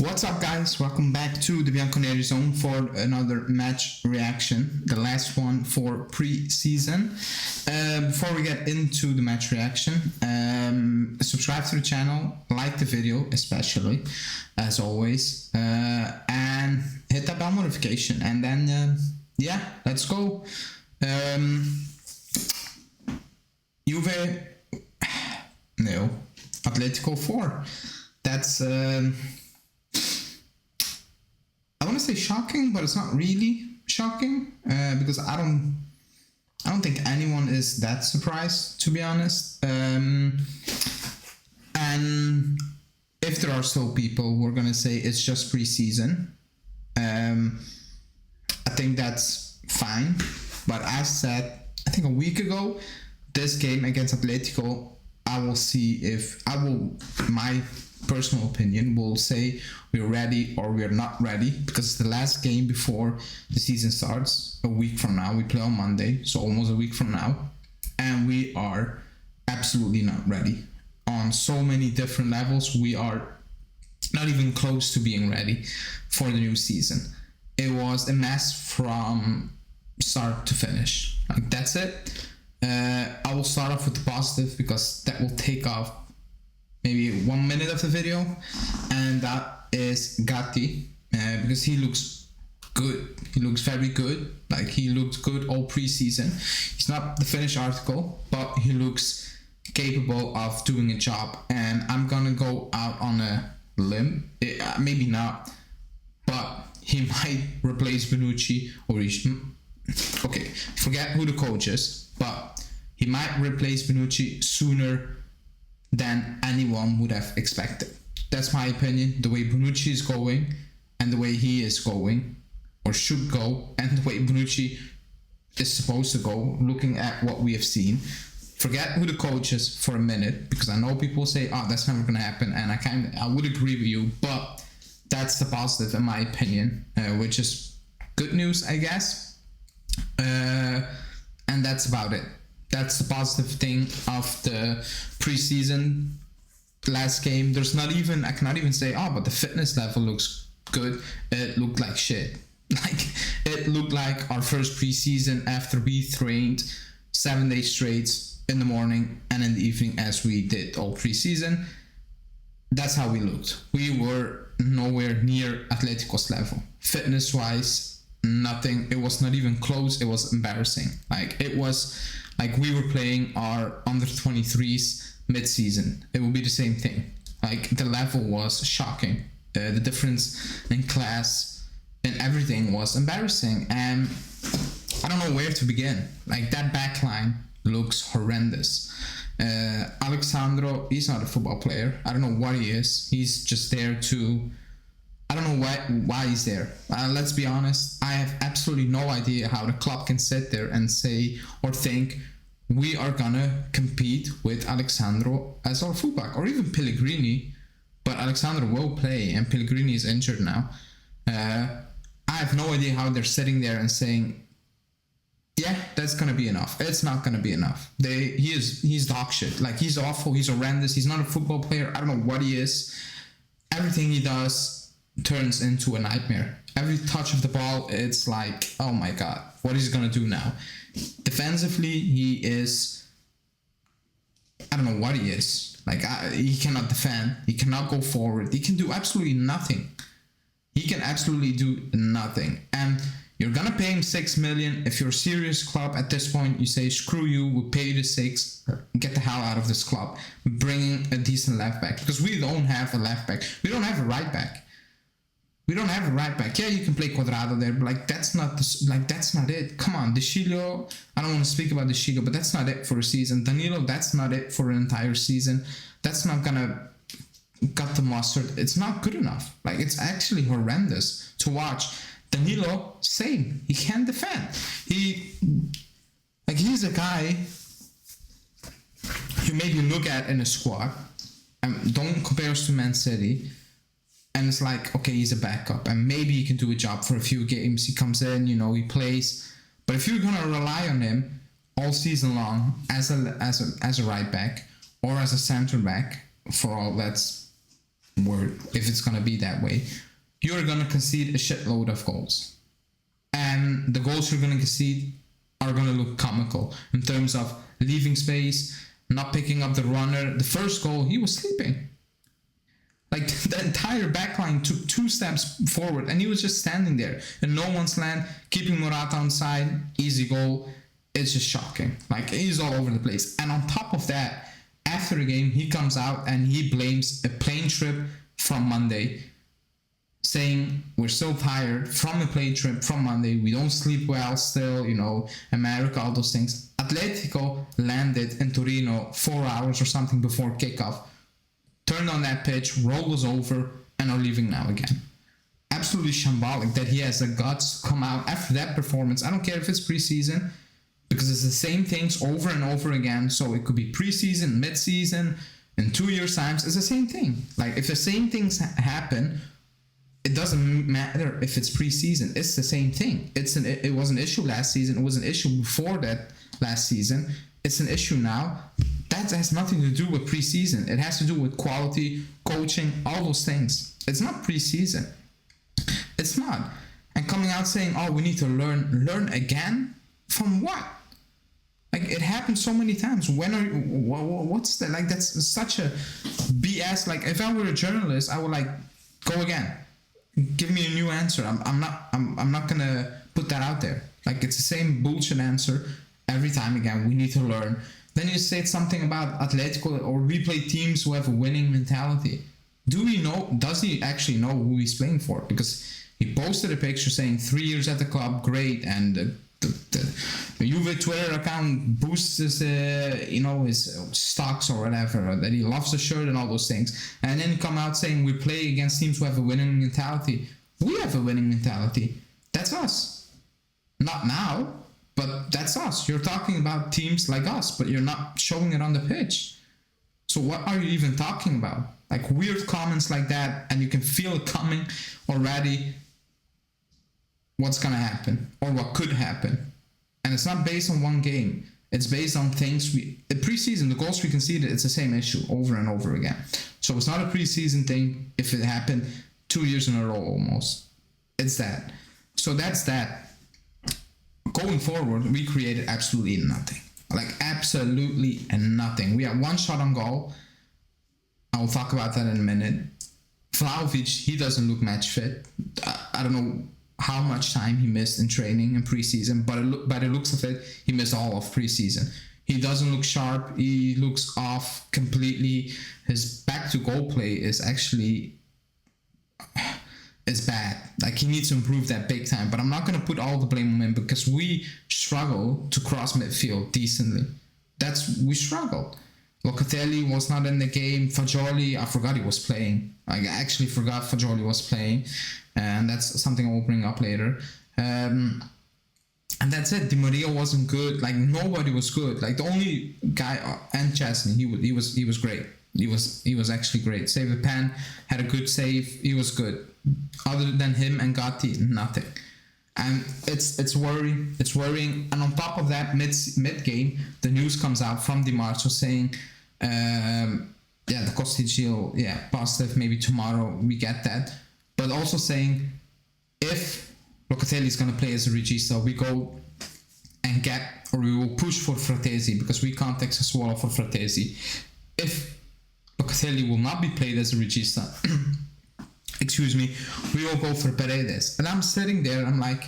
What's up, guys? Welcome back to the Bianconeri Zone for another match reaction, the last one for pre-season. Before we get into the match reaction, subscribe to the channel, like the video especially, as always, and hit that bell notification, and then yeah, let's go. Juve, no, Atletico 4. That's I want to say shocking, but it's not really shocking because I don't think anyone is that surprised, to be honest. And if there are still people who are gonna say it's just pre-season, I think that's fine. But as said, I think a week ago, this game against Atletico, my personal opinion will say we're ready or we're not ready, because it's the last game before the season starts. A week from now, we play on Monday, so almost a week from now, and we are absolutely not ready on so many different levels. We are not even close to being ready for the new season. It was a mess from start to finish. Like, that's it. I will start off with the positive because that will take off maybe 1 minute of the video, and that is Gatti, because he looks good. He looks very good. Like, he looked good all preseason. He's not the finished article, but he looks capable of doing a job. And I'm gonna go out on a limb, maybe not, but he might replace Bonucci, or okay, forget who the coach is, but he might replace Bonucci sooner than anyone would have expected. That's my opinion. The way Bonucci is going, and the way he is going, or should go, and the way Bonucci is supposed to go, looking at what we have seen. Forget who the coach is for a minute, because I know people say, oh, that's never going to happen, and I would agree with you, but that's the positive in my opinion, which is good news, I guess. And that's about it. That's the positive thing of the preseason last game. I cannot even say, oh, but the fitness level looks good. It looked like shit. Like, it looked like our first preseason after we trained 7 days straight in the morning and in the evening, as we did all preseason. That's how we looked. We were nowhere near Atletico's level. Fitness-wise, nothing. It was not even close. It was embarrassing. Like, it was like we were playing our under 23s mid-season. It would be the same thing. Like, the level was shocking. The difference in class and everything was embarrassing. And I don't know where to begin. Like, that back line looks horrendous. Alexandro, he's not a football player. I don't know what he is. He's just there to... I don't know why he's there. Let's be honest. I have absolutely no idea how the club can sit there and say or think we are gonna compete with Alexandro as our fullback, or even Pellegrini. But Alexandro will play, and Pellegrini is injured now. I have no idea how they're sitting there and saying, yeah, that's gonna be enough. It's not gonna be enough. He's dog shit. Like, he's awful. He's horrendous. He's not a football player. I don't know what he is. Everything he does turns into a nightmare. Every touch of the ball, it's like, oh my god, what is he gonna do now? Defensively, he is, I don't know what he is. Like, he cannot defend, he cannot go forward, he can do absolutely nothing. He can absolutely do nothing. And you're gonna pay him 6 million. If you're a serious club at this point, you say, screw you, we'll pay you the 6, get the hell out of this club. We're bringing a decent left back, because we don't have a left back. We don't have a right back. We don't have a right back. Yeah, you can play Quadrado there, but like, that's not it. Come on, De Sciglio. I don't want to speak about De Sciglio, but that's not it for a season. Danilo, that's not it for an entire season. That's not gonna cut the mustard. It's not good enough. Like, it's actually horrendous to watch. Danilo, same. He can't defend. He's a guy you maybe look at in a squad, and don't compare us to Man City. And it's like, okay, he's a backup, and maybe he can do a job for a few games. He comes in, he plays. But if you're gonna rely on him all season long as a right back or as a center back, for all that's word, if it's going to be that way, you're going to concede a shitload of goals. And the goals you're going to concede are going to look comical in terms of leaving space, not picking up the runner. The first goal, he was sleeping. Like, the entire backline took 2 steps forward, and he was just standing there in no one's land, keeping Morata on side, easy goal. It's just shocking. Like, he's all over the place. And on top of that, after the game, he comes out and he blames a plane trip from Monday, saying we're so tired from the plane trip from Monday, we don't sleep well still, America, all those things. Atletico landed in Torino 4 hours or something before kickoff, turned on that pitch, roll was over, and are leaving now again. Absolutely shambolic that he has the guts to come out after that performance. I don't care if it's preseason, because it's the same things over and over again. So it could be preseason, mid-season, in 2 years' time, it's the same thing. Like, if the same things happen, it doesn't matter if it's preseason. It's the same thing. It was an issue last season. It was an issue before that last season. It's an issue now. That has nothing to do with preseason. It has to do with quality, coaching, all those things. It's not preseason. It's not. And coming out saying, oh, we need to learn again? From what? Like, it happened so many times. When are you, what's that? Like, that's such a BS. Like, if I were a journalist, I would like, go again. Give me a new answer. I'm not gonna put that out there. Like, it's the same bullshit answer every time again. We need to learn. Then you say something about Atletico, or we play teams who have a winning mentality. Does he actually know who he's playing for? Because he posted a picture saying 3 years at the club, great, and the Juve Twitter account boosts his, his stocks or whatever, that he loves the shirt and all those things. And then come out saying we play against teams who have a winning mentality. We have a winning mentality. That's us. Not now, but that's us. You're talking about teams like us, but you're not showing it on the pitch. So what are you even talking about? Like, weird comments like that, and you can feel it coming already. What's gonna happen, or what could happen. And it's not based on one game. It's based on things in preseason, the goals we conceded, it's the same issue over and over again. So it's not a preseason thing if it happened 2 years in a row almost. It's that. So that's that. Going forward, we created absolutely nothing. Like, absolutely nothing. We had 1 shot on goal. I will talk about that in a minute. Vlahovic, he doesn't look match fit. I don't know how much time he missed in training in preseason, but by the looks of it, he missed all of preseason. He doesn't look sharp. He looks off completely. His back to goal play is actually bad. Like, he needs to improve that big time. But I'm not going to put all the blame on him, because we struggle to cross midfield decently. We struggled. Locatelli was not in the game. Fagioli, I forgot he was playing. I actually forgot Fagioli was playing. And that's something I'll bring up later. And that's it. Di Maria wasn't good. Like, nobody was good. Like, the only guy, and Chesney, he was great. He was actually great. Saved the pen, had a good save. He was good. Other than him and Gatti, nothing. And it's worrying. It's worrying. And on top of that, mid game, the news comes out from Di Marzio saying, the Costigil, positive. Maybe tomorrow we get that. But also saying, if Locatelli is going to play as a regista, we go and we will push for Fratesi, because we can't take Sassuolo for Fratesi. If Locatelli will not be played as a regista, we will go for Paredes. And I'm sitting there, I'm like,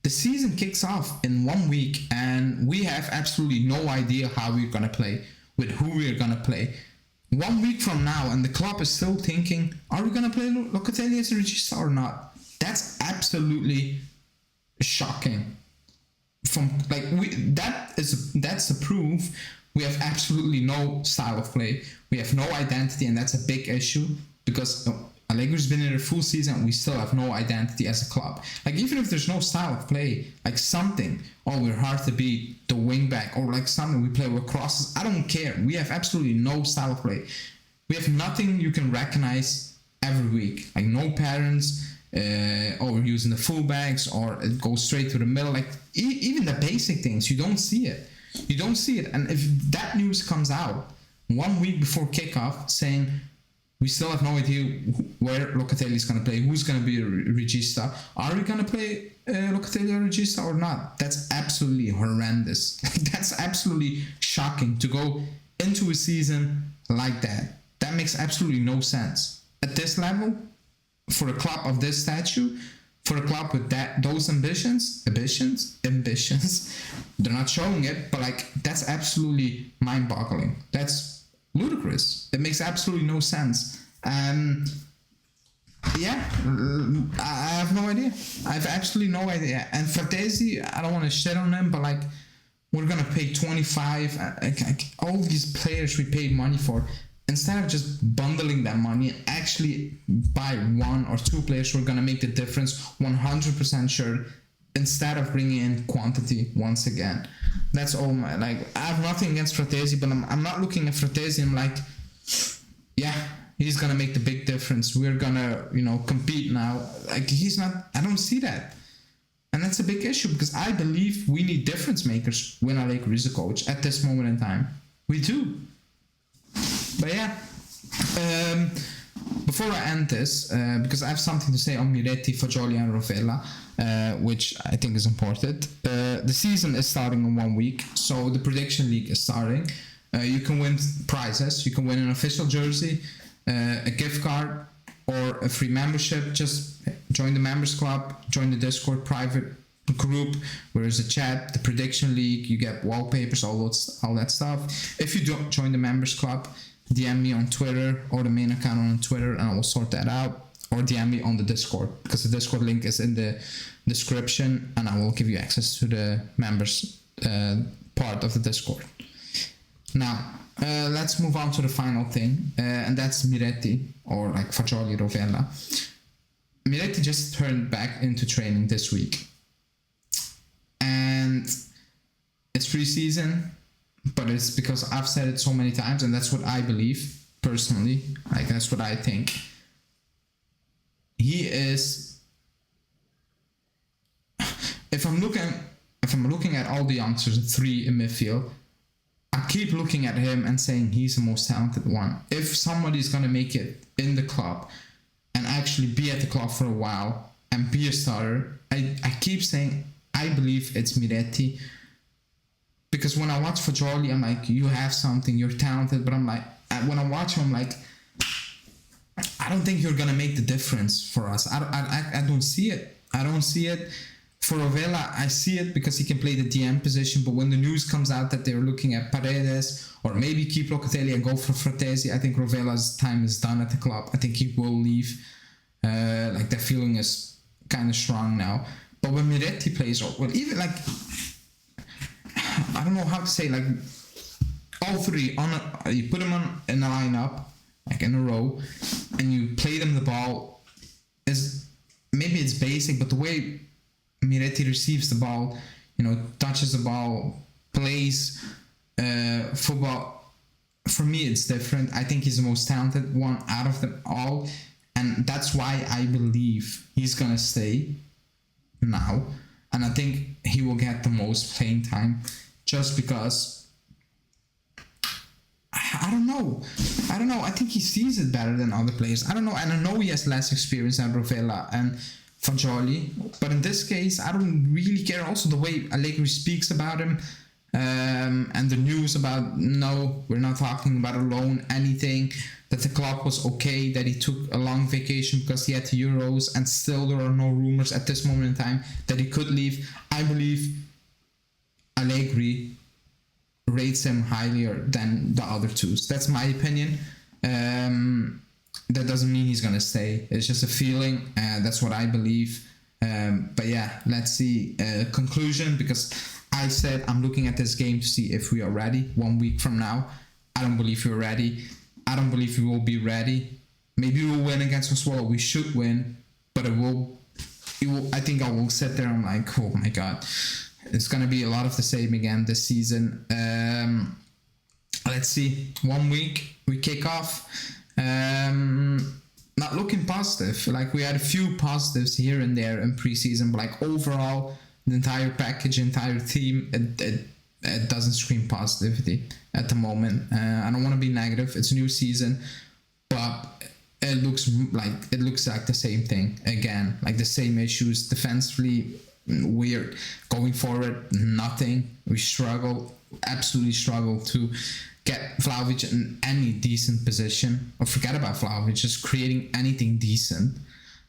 the season kicks off in 1 week, and we have absolutely no idea how we're going to play, with who we're going to play. 1 week from now, and the club is still thinking, are we going to play Locatelli as a regista or not? That's absolutely shocking. That's the proof we have absolutely no style of play. We have no identity, and that's a big issue, because Allegri's been in a full season and we still have no identity as a club. Like, even if there's no style of play, like something, we're hard to beat, the wing back, or like something, we play with crosses, I don't care. We have absolutely no style of play. We have nothing you can recognize every week. Like, no patterns, or we're using the fullbacks, or it goes straight to the middle. Like, even the basic things, you don't see it. You don't see it. And if that news comes out 1 week before kickoff saying We still have no idea where Locatelli is going to play, who's going to be a regista. Are we going to play Locatelli or regista or not? That's absolutely horrendous. That's absolutely shocking to go into a season like that. That makes absolutely no sense. At this level, for a club of this stature, for a club with those ambitions, they're not showing it, but like that's absolutely mind-boggling. That's ludicrous. It makes absolutely no sense. Yeah, I have no idea. I have absolutely no idea. And Fratesi, I don't want to shit on him, but like we're gonna pay 25. All these players we paid money for. Instead of just bundling that money and actually buy one or two players who are going to make the difference 100% sure, instead of bringing in quantity once again. That's all my, like, I have nothing against Fratesi, but I'm not looking at Fratesi, I'm like, yeah, he's going to make the big difference. We're going to, compete now. Like, he's not, I don't see that. And that's a big issue because I believe we need difference makers when Allegri is a coach at this moment in time. We do. But yeah, before I end this, because I have something to say on Miretti, Fagioli and Rovella, which I think is important. The season is starting in 1 week, so the prediction league is starting. You can win prizes. You can win an official jersey, a gift card, or a free membership. Just join the members club, join the Discord private group where there's a chat, the prediction league, you get wallpapers, all that stuff. If you don't join the members club, DM me on Twitter or the main account on Twitter and I will sort that out, or DM me on the Discord because the Discord link is in the description and I will give you access to the members part of the Discord. Now let's move on to the final thing, and that's Miretti, or like Fagioli, Rovella. Miretti just turned back into training this week. And it's pre-season, but it's because I've said it so many times, and that's what I believe personally. Like that's what I think. He is. If I'm looking at all the youngsters, three in midfield, I keep looking at him and saying he's the most talented one. If somebody's gonna make it in the club and actually be at the club for a while and be a starter, I keep saying I believe it's Miretti. Because when I watch Fagioli, I'm like, you have something, you're talented, but I'm like, when I watch him, I'm like, I don't think you're gonna make the difference for us. I don't see it. I don't see it. For Rovella, I see it because he can play the DM position, but when the news comes out that they're looking at Paredes, or maybe keep Locatelli and go for Fratesi, I think Rovella's time is done at the club. I think he will leave. Like that feeling is kind of strong now. But when Miretti plays, or well, even like, I don't know how to say, like, all three, you put them on in a lineup, like in a row, and you play them the ball, maybe it's basic, but the way Miretti receives the ball, touches the ball, plays football, for me it's different. I think he's the most talented one out of them all, and that's why I believe he's gonna stay now, and I think he will get the most playing time just because I don't know. I think he sees it better than other players. I don't know, and I know he has less experience than Rovella and Fagioli, but in this case I don't really care. Also the way Allegri speaks about him, and the news about, no, we're not talking about a loan, anything, that the club was okay, that he took a long vacation because he had the Euros, and still there are no rumors at this moment in time that he could leave. I believe Allegri rates him higher than the other two. So that's my opinion. That doesn't mean he's gonna stay. It's just a feeling. That's what I believe. But yeah, let's see. Conclusion, because I said I'm looking at this game to see if we are ready 1 week from now. I don't believe we're ready. I don't believe we will be ready. Maybe we'll win against Sassuolo. We should win, but it will. I think I will sit there and like, oh my god, it's gonna be a lot of the same again this season. Let's see. 1 week we kick off. Not looking positive. Like, we had a few positives here and there in preseason, but like overall, the entire package, entire team, it doesn't scream positivity at the moment. I don't want to be negative. It's a new season, but it looks like the same thing again, like the same issues defensively. Weird. Going forward, nothing. We absolutely struggle to get Vlahovic in any decent position, or forget about Vlahovic, just creating anything decent.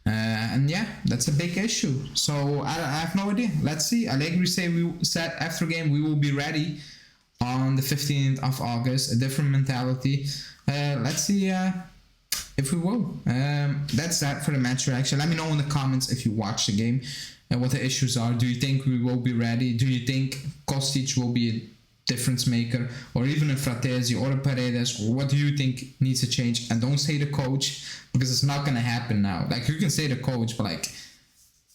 And yeah, that's a big issue. So I have no idea. Let's see. Allegri said after game we will be ready on the 15th of August. A different mentality. Let's see if we will. That's that for the match reaction. Let me know in the comments if you watch the game and what the issues are. Do you think we will be ready? Do you think Kostic will be a difference maker, or even a Fratesi or a Paredes? What do you think needs to change? And don't say the coach, because it's not gonna happen now. Like, you can say the coach, but like,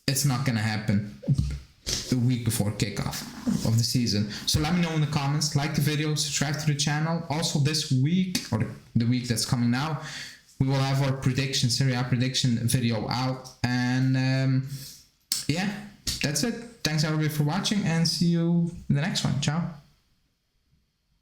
it's not gonna happen the week before kickoff of the season. So let me know in the comments. Like the video, subscribe to the channel. Also this week, or the week that's coming now, we will have our Serie A prediction video out. And yeah, that's it. Thanks everybody for watching, and see you in the next one. Ciao.